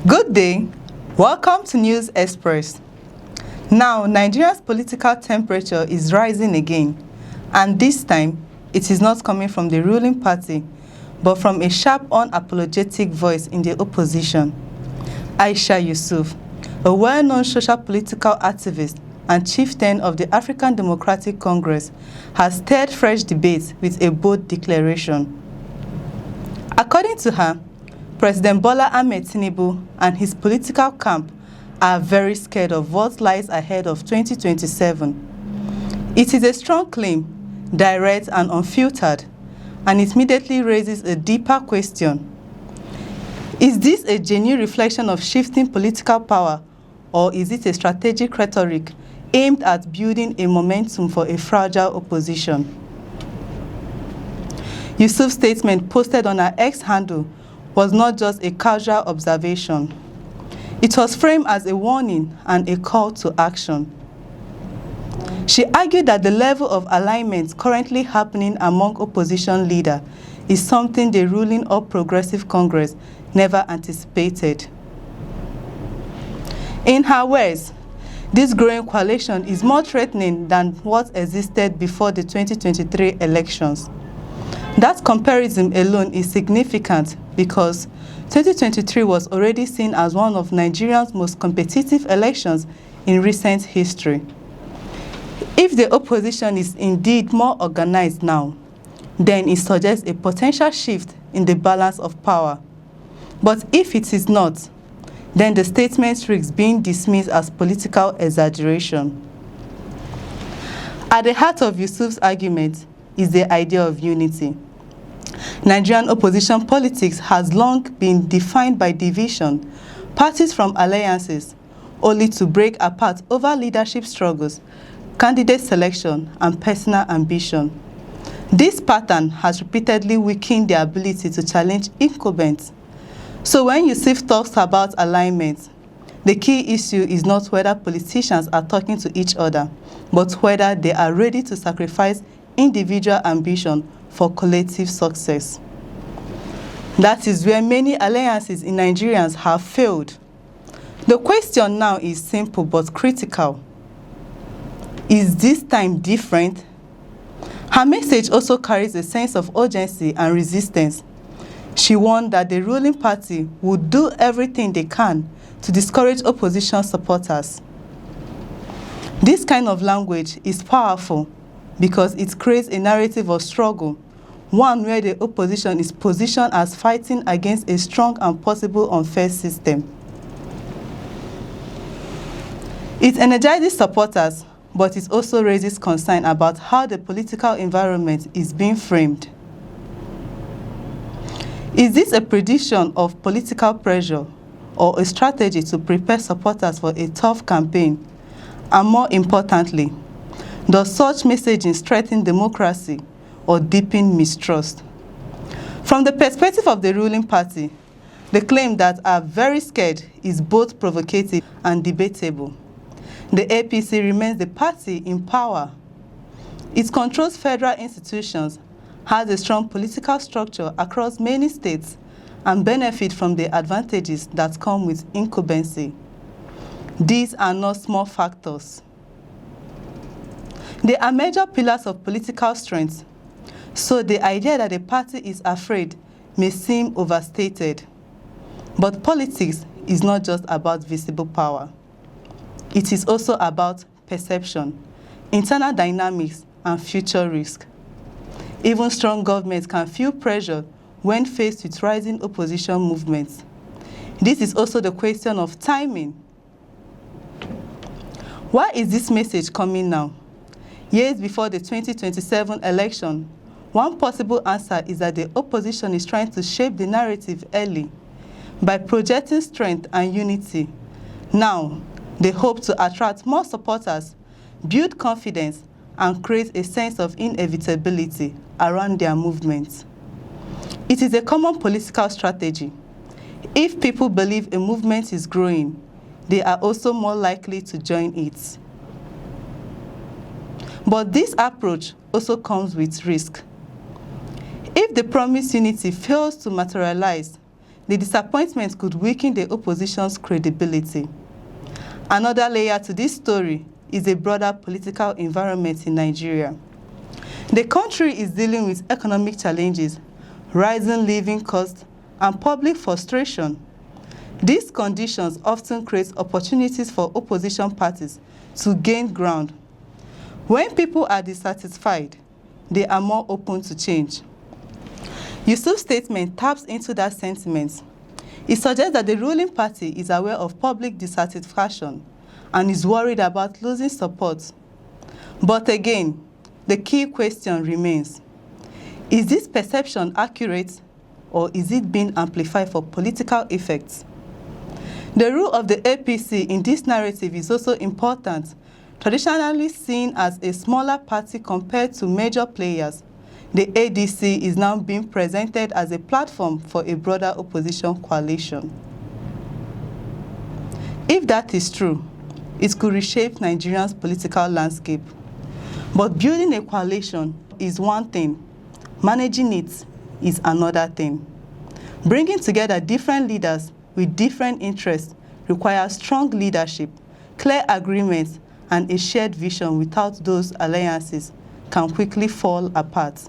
Good day. Welcome to News Express. Now, Nigeria's political temperature is rising again, and this time, it is not coming from the ruling party, but from a sharp, unapologetic voice in the opposition. Aisha Yesufu, a well-known social political activist and chieftain of the African Democratic Congress, has stirred fresh debates with a bold declaration. According to her, President Bola Tinubu and his political camp are very scared of what lies ahead of 2027. It is a strong claim, direct and unfiltered, and it immediately raises a deeper question. Is this a genuine reflection of shifting political power, or is it a strategic rhetoric aimed at building a momentum for a fragile opposition? Yusuf's statement posted on her X handle was not just a casual observation. It was framed as a warning and a call to action. She argued that the level of alignment currently happening among opposition leaders is something the ruling All Progressive Congress never anticipated. In her words, this growing coalition is more threatening than what existed before the 2023 elections. That comparison alone is significant because 2023 was already seen as one of Nigeria's most competitive elections in recent history. If the opposition is indeed more organized now, then it suggests a potential shift in the balance of power. But if it is not, then the statement risks being dismissed as political exaggeration. At the heart of Yusuf's argument is the idea of unity. Nigerian opposition politics has long been defined by division, parties from alliances, only to break apart over leadership struggles, candidate selection, and personal ambition. This pattern has repeatedly weakened the ability to challenge incumbents. So when Yusuf talks about alignment, the key issue is not whether politicians are talking to each other, but whether they are ready to sacrifice individual ambition for collective success. That is where many alliances in Nigerians have failed. The question now is simple but critical. Is this time different? Her message also carries a sense of urgency and resistance. She warned that the ruling party would do everything they can to discourage opposition supporters. This kind of language is powerful because it creates a narrative of struggle, one where the opposition is positioned as fighting against a strong and possible unfair system. It energizes supporters, but it also raises concern about how the political environment is being framed. Is this a prediction of political pressure or a strategy to prepare supporters for a tough campaign? And more importantly, does such messaging strengthen democracy or deepen mistrust? From the perspective of the ruling party, the claim that are very scared is both provocative and debatable. The APC remains the party in power. It controls federal institutions, has a strong political structure across many states, and benefits from the advantages that come with incumbency. These are not small factors. They are major pillars of political strength, so the idea that a party is afraid may seem overstated. But politics is not just about visible power. It is also about perception, internal dynamics, and future risk. Even strong governments can feel pressure when faced with rising opposition movements. This is also the question of timing. Why is this message coming now? Years before the 2027 election, one possible answer is that the opposition is trying to shape the narrative early by projecting strength and unity. Now, they hope to attract more supporters, build confidence, and create a sense of inevitability around their movement. It is a common political strategy. If people believe a movement is growing, they are also more likely to join it. But this approach also comes with risk. If the promised unity fails to materialize, the disappointment could weaken the opposition's credibility. Another layer to this story is a broader political environment in Nigeria. The country is dealing with economic challenges, rising living costs, and public frustration. These conditions often create opportunities for opposition parties to gain ground. When people are dissatisfied, they are more open to change. Yusuf's statement taps into that sentiment. It suggests that the ruling party is aware of public dissatisfaction and is worried about losing support. But again, the key question remains: is this perception accurate, or is it being amplified for political effects? The role of the APC in this narrative is also important. Traditionally seen as a smaller party compared to major players, the ADC is now being presented as a platform for a broader opposition coalition. If that is true, it could reshape Nigeria's political landscape. But building a coalition is one thing, managing it is another thing. Bringing together different leaders with different interests requires strong leadership, clear agreements, and a shared vision. Without those alliances can quickly fall apart.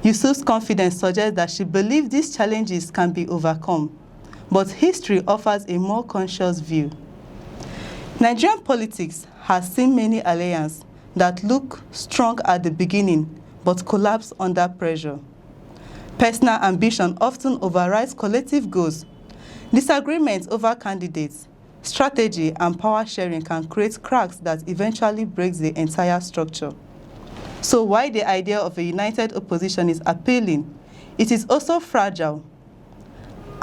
Yusuf's confidence suggests that she believes these challenges can be overcome, but history offers a more conscious view. Nigerian politics has seen many alliances that look strong at the beginning but collapse under pressure. Personal ambition often overrides collective goals. Disagreements over candidates, strategy, and power sharing can create cracks that eventually breaks the entire structure. So while the idea of a united opposition is appealing, it is also fragile.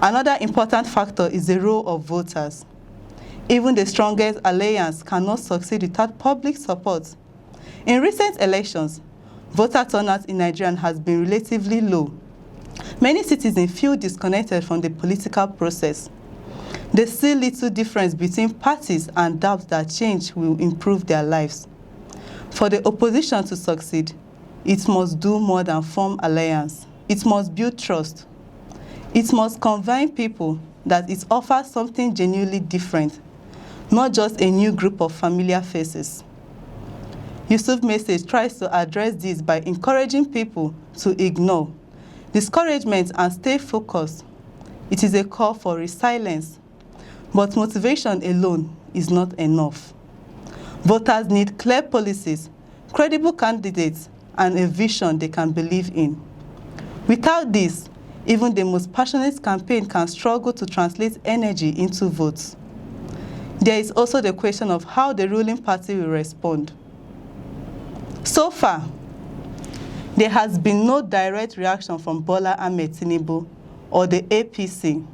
Another important factor is the role of voters. Even the strongest alliance cannot succeed without public support. In recent elections, voter turnout in Nigeria has been relatively low. Many citizens feel disconnected from the political process. They see little difference between parties and doubt that change will improve their lives. For the opposition to succeed, it must do more than form alliance. It must build trust. It must convince people that it offers something genuinely different, not just a new group of familiar faces. Yusuf's message tries to address this by encouraging people to ignore discouragement and stay focused. It is a call for resilience, but motivation alone is not enough. Voters need clear policies, credible candidates, and a vision they can believe in. Without this, even the most passionate campaign can struggle to translate energy into votes. There is also the question of how the ruling party will respond. So far, there has been no direct reaction from Bola and Tinubu or the APC.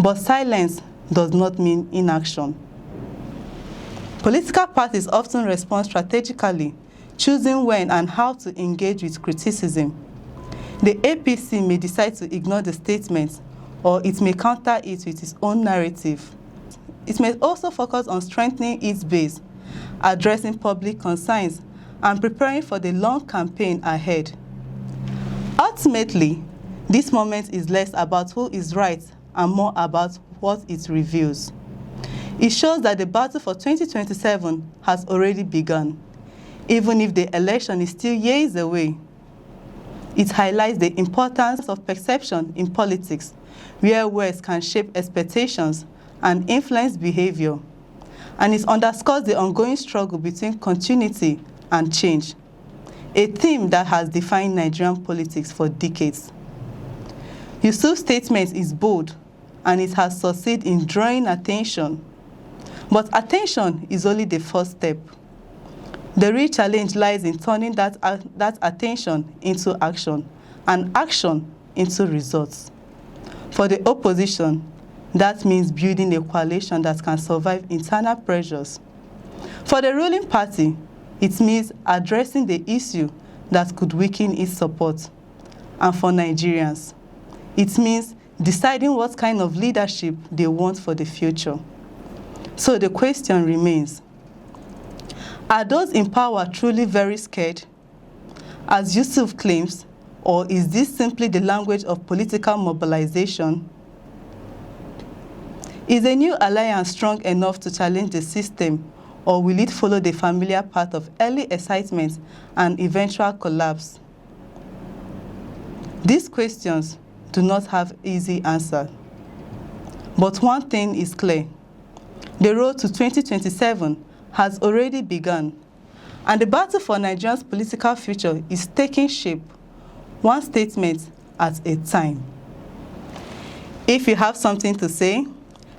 But silence does not mean inaction. Political parties often respond strategically, choosing when and how to engage with criticism. The APC may decide to ignore the statements, or it may counter it with its own narrative. It may also focus on strengthening its base, addressing public concerns, and preparing for the long campaign ahead. Ultimately, this moment is less about who is right and more about what it reveals. It shows that the battle for 2027 has already begun, even if the election is still years away. It highlights the importance of perception in politics, where words can shape expectations and influence behavior. And it underscores the ongoing struggle between continuity and change, a theme that has defined Nigerian politics for decades. Yusuf's statement is bold, and it has succeeded in drawing attention. But attention is only the first step. The real challenge lies in turning that attention into action, and action into results. For the opposition, that means building a coalition that can survive internal pressures. For the ruling party, it means addressing the issue that could weaken its support. And for Nigerians, it means deciding what kind of leadership they want for the future. So the question remains, are those in power truly very scared? As Yusuf claims, Or is this simply the language of political mobilization? Is a new alliance strong enough to challenge the system, or will it follow the familiar path of early excitement and eventual collapse? These questions do not have easy answer. But one thing is clear. The road to 2027 has already begun, and the battle for Nigeria's political future is taking shape, one statement at a time. If you have something to say,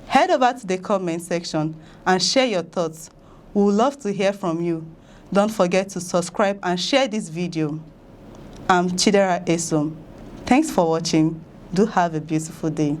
head over to the comment section and share your thoughts. We would love to hear from you. Don't forget to subscribe and share this video. I'm Aisha Yesufu. Thanks for watching. Do have a beautiful day.